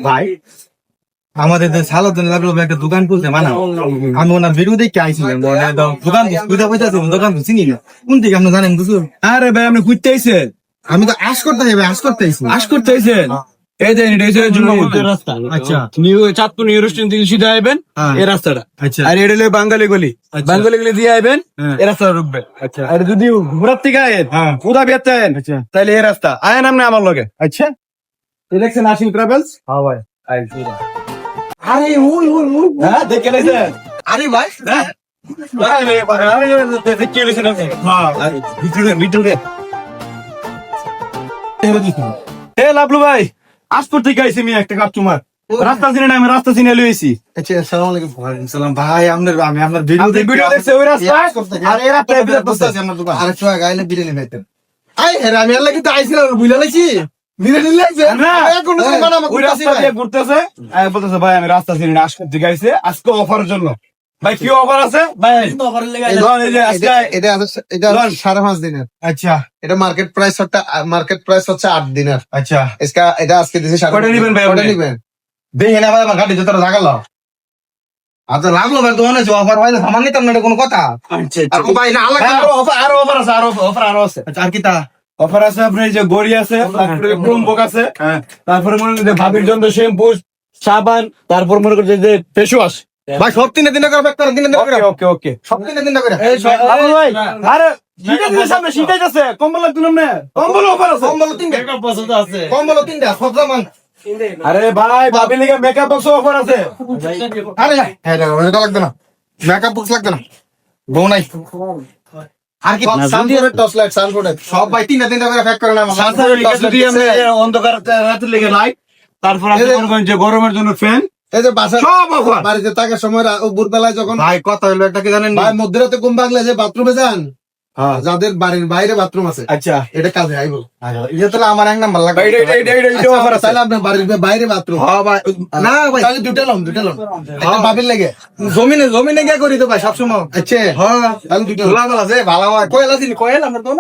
ভাই আমাদের সালাদিন লাগলো একটা দোকান খুলতে মানা আমি ওনার ভিডিও দেখে আইছিলাম দোকান দোকান চিনি না কোন দিকে আপনি জানেন বুঝুন। আরে ভাই আপনি ঘুরতে আইছেন? আমি তো আশ করতে আইছেন এই যে এটা হচ্ছে জুম্মা মসজিদের রাস্তা। আচ্ছা, নিউ চাঁদপুর নিউ রেস্টুরেন্ট থেকে সিধা আইবেন এই রাস্তাটা। আচ্ছা, আর এটা হলো বাঙালি গলি। বাঙালি গলি দিয়ে আইবেন এই রাস্তাটা ঢুকবেন। আচ্ছা, আর যদি ঘোরার থেকে আইন কোথা বেরতে আইন তাহলে এই রাস্তা আইন আপনি আমার লগে। আচ্ছা, দেখছেন আশিল ট্রাভেলস? হ্যাঁ ভাই আইছি। আরে ওই হ্যাঁ দেখে নিছেন? আরে ভাই দেখে নিছেন আপনি? হ্যাঁ ভিতরে এ লাভলু ভাই আসপুর থেকে আইছি আমি একটা কাস্টমার রাস্তা চিনে না আমি রাস্তা চিনে লইছি। আচ্ছা আসসালামু আলাইকুম। ওয়ালাইকুম সালাম ভাই আমি আপনার ভিডিও দেখছি ওই রাস্তা আর এই রাস্তায় বিরাট বসতাছি আপনার দোকান। আরে চুয়া গাইলে বিরিয়ানি খাইতেন। আই হেরা আমি আল্লাহ কি তো আইছিলাম বুঝলা লাইছি বিরিয়ানি লাইছে না কোন দিন বানামা ওই রাস্তা দিয়ে ঘুরতেছে আমি বলতেছে ভাই আমি রাস্তা চিনি না আসপুর থেকে আইছে আজকে অফারের জন্য। ভাই কি অফার আছে ভাই? অফারের লাগা এটা 5.5 দিনের। আচ্ছা, এটা মার্কেট প্রাইস হচ্ছে 8 দিনের। আচ্ছা, এটা আজকে দিছি 7 কত নেবেন ভাই? কত নেবেন দেখেন ভাই আমার গাড়ি যতটা লাগালো আচ্ছা লাগলো ভাই দোকানে যে অফার ভাই সামান নিতাম না কোনো কথা। আচ্ছা আর ভাই না আলাদা অফার আরো আছে। আচ্ছা আর কি তা অফার আছে? আপনার যে গড়ি আছে, তারপরে ক্রোমবুক আছে, তারপরে মনে করেন ভাবির জন্য শ্যাম্পু সাবান, তারপর মনে করেন যে ফেস ওয়াশ ভাই সব 3 দিন করে প্যাক করে 3 দিন করে। ওকে সব 3 দিন করে। এই ভাই আরে শীতের দিনের সামনে শীতেই যাচ্ছে কম্বল লাগতো না কম্বল অফার আছে। কম্বল 3টা মেকআপ বক্স আছে। কম্বল 3টা সব জামান। আরে ভাই ভাবি লিগে মেকআপ বক্স অফার আছে। আরে এটা লাগবে না মেকআপ বক্স লাগবে না বউ নাই আর কি সানফোর্ডের টর্চ লাইট সানফোর্ডের সব ভাই 3টা করে প্যাক করে না সানফোর্ডের যদি আমরা অন্ধকার রাতে লেগে লাইট তারপর আপনি মনে করেন যে গরমের জন্য ফ্যান এই যে বাসা সব অফার বাড়িতে থাকার সময় ভোরবেলায় যখন ভাই কথা হলো একটা কি জানেন ভাই মধ্যরাতে ঘুম ভাঙলে যে বাথরুমে যান যাদের বাড়ির বাইরে বাথরুম আছে। আচ্ছা এটা কাজে আইব এটা তাহলে আমার এক নাম্বার লাগবে। এটা অফার আছে তাহলে আপনার বাড়ির বাইরে বাথরুম। হ্যাঁ ভাই না ভাই তাহলে দুটো লম একটা ভাবির লাগে জমিনে গিয়ে করি তো ভাই সব সময়। আচ্ছা হ্যাঁ তাহলে দুটো লাগাল আছে ভালো হয়। কোয়েল আছে কোয়েল আমরা তো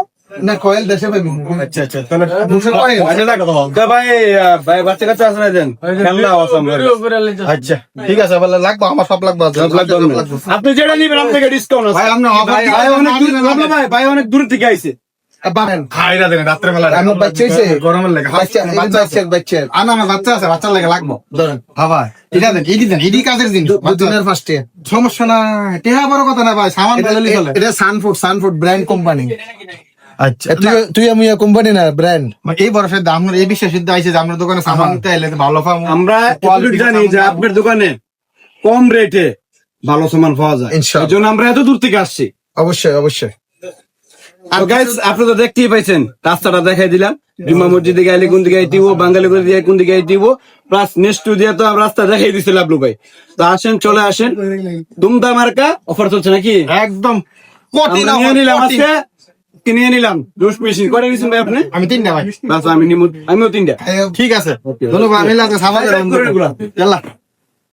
না কোয়েল দেশে পাইবো। আচ্ছা তাহলে দুশো কোয়েল আচ্ছা লাগা তো ভাই বাচ্চা কাচ্চা আছে না দেন খেলনা আছে আমরা। আচ্ছা ঠিক আছে বলে লাগবে আমার সব লাগবে আপনি যেটা নিবেন আপনাকে ডিসকাউন্ট আছে। ভাই আপনি ভাই অনেক দূর থেকে আইছে খাইরা দেন রাত্রে বেলা আমার বাচ্চা হইছে গরমের লাগে বাচ্চা আনা আমার বাচ্চা আছে বাচ্চার লাগে লাগবে ধরেন। হ্যাঁ ভাই এটা দেন ইডি কাজের দিন দিনের ফার্স্টে সমস্যা না টেহা বড় কথা না ভাই সামান বদলি চলে। এটা সানফুড ব্র্যান্ড কোম্পানি। আচ্ছা তুই আমি কোম্পানি না ব্র্যান্ড এই বরফের দাম এই বিশ্বাস সিদ্ধ আইছে যে আপনার দোকানে সামান নিতে এলে ভালো পাবো আমরা জানি যে আপনার দোকানে কম রেটে ভালো সামান পাওয়া যায় এই জন্য আমরা এত দূর থেকে আসছি। অবশ্যই আর গাইস আপনি তো দেখতেই পাইছেন রাস্তাটা দেখাই দিলাম জুম্মা মসজিদে গেলে কোন দিকে আইতিব বাঙালি করে দিয়ে কোন দিকে আইতিব প্লাস নেক্সট দিয়ে তো রাস্তা দেখাই দিছে লাভলু ভাই। তো আসেন চলে আসেন দুমদা মার্কা অফার চলছে নাকি একদম কিনে নিলাম জুস মেশিন করে নিয়েছেন ভাই আপনি? আমি 3টা ভাই আমিও 3টা। ঠিক আছে ধন্যবাদ।